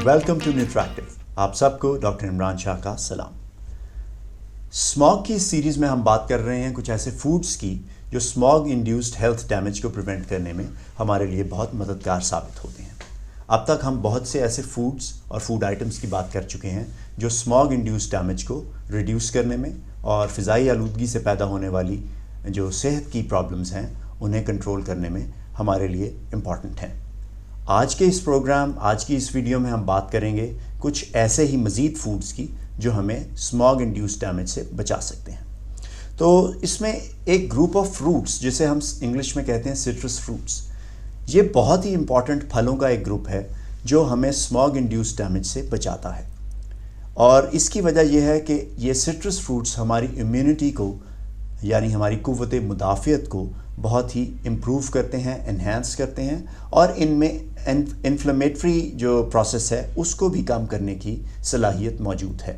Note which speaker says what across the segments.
Speaker 1: Welcome to न्यूट्रैक्टिव। आप सबको doctor Imran Shah का सलाम। स्मॉग की इस सीरीज़ में हम बात कर रहे हैं कुछ ऐसे फूड्स की जो स्मॉग इंड्यूस्ड हेल्थ डैमेज को प्रिवेंट करने में हमारे लिए बहुत मददगार साबित होते हैं। अब तक हम बहुत से ऐसे फूड्स और फूड आइटम्स की बात कर चुके हैं जो स्मॉग इंड्यूस्ड डैमेज को रिड्यूस करने में और फ़िज़ाई आलूदगी से पैदा होने वाली जो सेहत की प्रॉब्लम्स हैं उन्हें कंट्रोल करने में हमारे लिए इम्पॉर्टेंट हैं। आज के इस वीडियो में हम बात करेंगे कुछ ऐसे ही मज़ीद फूड्स की जो हमें स्मॉग इंड्यूस्ड डैमेज से बचा सकते हैं। तो इसमें एक ग्रुप ऑफ फ्रूट्स जिसे हम इंग्लिश में कहते हैं सिट्रस फ्रूट्स, ये बहुत ही इम्पॉर्टेंट फलों का एक ग्रुप है जो हमें स्मॉग इंड्यूस्ड डैमेज से बचाता है। और इसकी वजह यह है कि ये सिट्रस फ्रूट्स हमारी इम्यूनिटी को यानी हमारी कुव्वत मुदाफ़ियत को बहुत ही इम्प्रूव करते हैं, एनहांस करते हैं और इनमें इन्फ्लेमेटरी जो प्रोसेस है उसको भी कम करने की सलाहियत मौजूद है।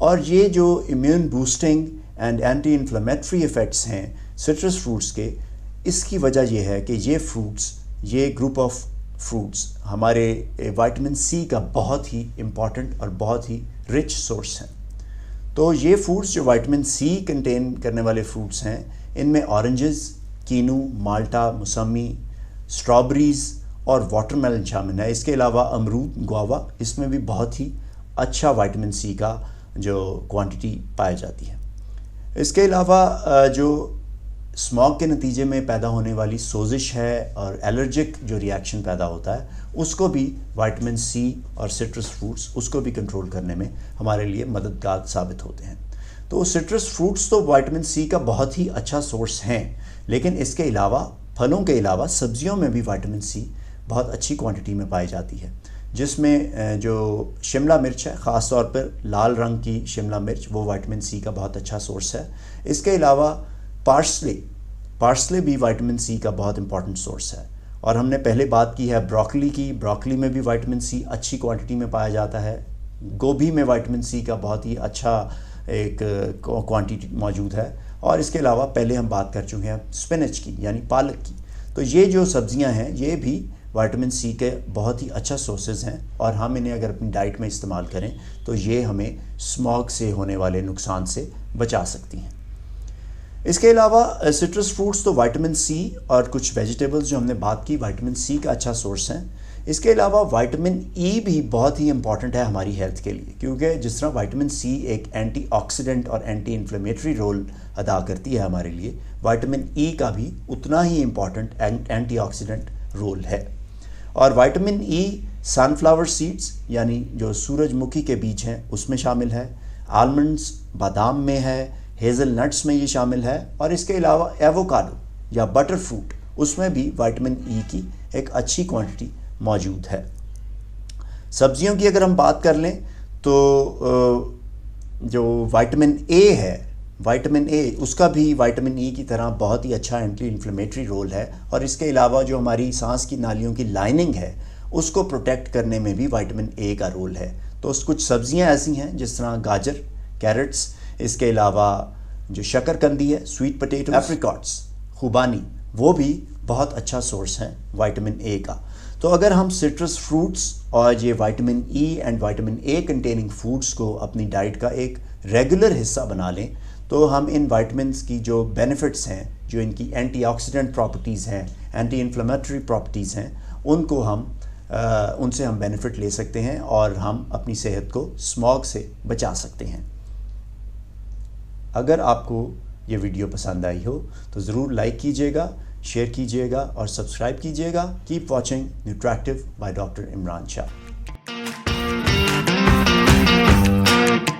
Speaker 1: और ये जो immune boosting and anti inflammatory effects हैं सिट्रस फ्रूट्स के, इसकी वजह यह है कि ये ग्रुप ऑफ फ्रूट्स हमारे विटामिन सी का बहुत ही इम्पॉर्टेंट और बहुत ही रिच सोर्स हैं। तो ये फ्रूट्स जो विटामिन सी कंटेन करने वाले फ्रूट्स हैं, इनमें ऑरेंजेस, कीनू, माल्टा, मौसमी, स्ट्रॉबेरीज़ और वाटरमेलन शामिल है। इसके अलावा अमरूद, गुआवा, इसमें भी बहुत ही अच्छा विटामिन सी का जो क्वांटिटी पाई जाती है। इसके अलावा जो स्मॉग के नतीजे में पैदा होने वाली सोजिश है और एलर्जिक जो रिएक्शन पैदा होता है उसको भी विटामिन सी और सिट्रस फ्रूट्स उसको भी कंट्रोल करने में हमारे लिए मददगार साबित होते हैं। तो सिट्रस फ्रूट्स तो विटामिन सी का बहुत ही अच्छा सोर्स हैं, लेकिन इसके अलावा फलों के अलावा सब्जियों में भी विटामिन सी बहुत अच्छी क्वांटिटी में पाई जाती है, जिसमें जो शिमला मिर्च है, ख़ास तौर पर लाल रंग की शिमला मिर्च, वो विटामिन सी का बहुत अच्छा सोर्स है। इसके अलावा पार्सले भी विटामिन सी का बहुत इंपॉर्टेंट सोर्स है। और हमने पहले बात की है ब्रोकली की, ब्रोकली में भी विटामिन सी अच्छी क्वांटिटी में पाया जाता है। गोभी में विटामिन सी का बहुत ही अच्छा एक क्वांटिटी मौजूद है। और इसके अलावा पहले हम बात कर चुके हैं स्पिनच की यानी पालक की। तो ये जो सब्जियां हैं ये भी विटामिन सी के बहुत ही अच्छा सोर्सेज हैं और हम इन्हें अगर अपनी डाइट में इस्तेमाल करें तो ये हमें स्मॉग से होने वाले नुकसान से बचा सकती हैं। इसके अलावा सिट्रस फ्रूट्स तो विटामिन सी और कुछ वेजिटेबल्स जो हमने बात की विटामिन सी का अच्छा सोर्स हैं। इसके अलावा विटामिन ई भी बहुत ही इम्पॉर्टेंट है हमारी हेल्थ के लिए, क्योंकि जिस तरह विटामिन सी एक एंटीऑक्सीडेंट और एंटी इन्फ्लेमेटरी रोल अदा करती है हमारे लिए, विटामिन ई का भी उतना ही इम्पॉर्टेंट एंटीऑक्सीडेंट रोल है। और विटामिन ई सनफ्लावर सीड्स यानी जो सूरजमुखी के बीज हैं उसमें शामिल है, आलमंड्स, बादाम में है, हेज़ल नट्स में ये शामिल है। और इसके अलावा एवोकाडो या बटर फ्रूट, उसमें भी विटामिन ई की एक अच्छी क्वांटिटी मौजूद है। सब्जियों की अगर हम बात कर लें तो जो विटामिन ए है, विटामिन ए उसका भी विटामिन ई की तरह बहुत ही अच्छा एंटी इन्फ्लेमेटरी रोल है। और इसके अलावा जो हमारी सांस की नालियों की लाइनिंग है उसको प्रोटेक्ट करने में भी विटामिन ए का रोल है। तो कुछ सब्जियां ऐसी हैं जिस तरह गाजर, कैरेट्स, इसके अलावा जो शकरकंदी है, स्वीट पोटैटो, एप्रिकॉट्स, खुबानी, वो भी बहुत अच्छा सोर्स है विटामिन ए का। तो अगर हम सिट्रस फ्रूट्स और ये vitamin E and vitamin A containing foods को अपनी डाइट का एक रेगुलर हिस्सा बना लें तो हम इन विटामिन्स की जो बेनिफिट्स हैं, जो इनकी एंटीऑक्सीडेंट प्रॉपर्टीज़ हैं, एंटी इन्फ्लेमेटरी प्रॉपर्टीज़ हैं, उनसे हम बेनिफिट ले सकते हैं और हम अपनी सेहत को स्मॉग से बचा सकते हैं। अगर आपको ये वीडियो पसंद आई हो तो ज़रूर लाइक कीजिएगा, शेयर कीजिएगा और सब्सक्राइब कीजिएगा। Keep watching Nutractive by doctor Imran Shah.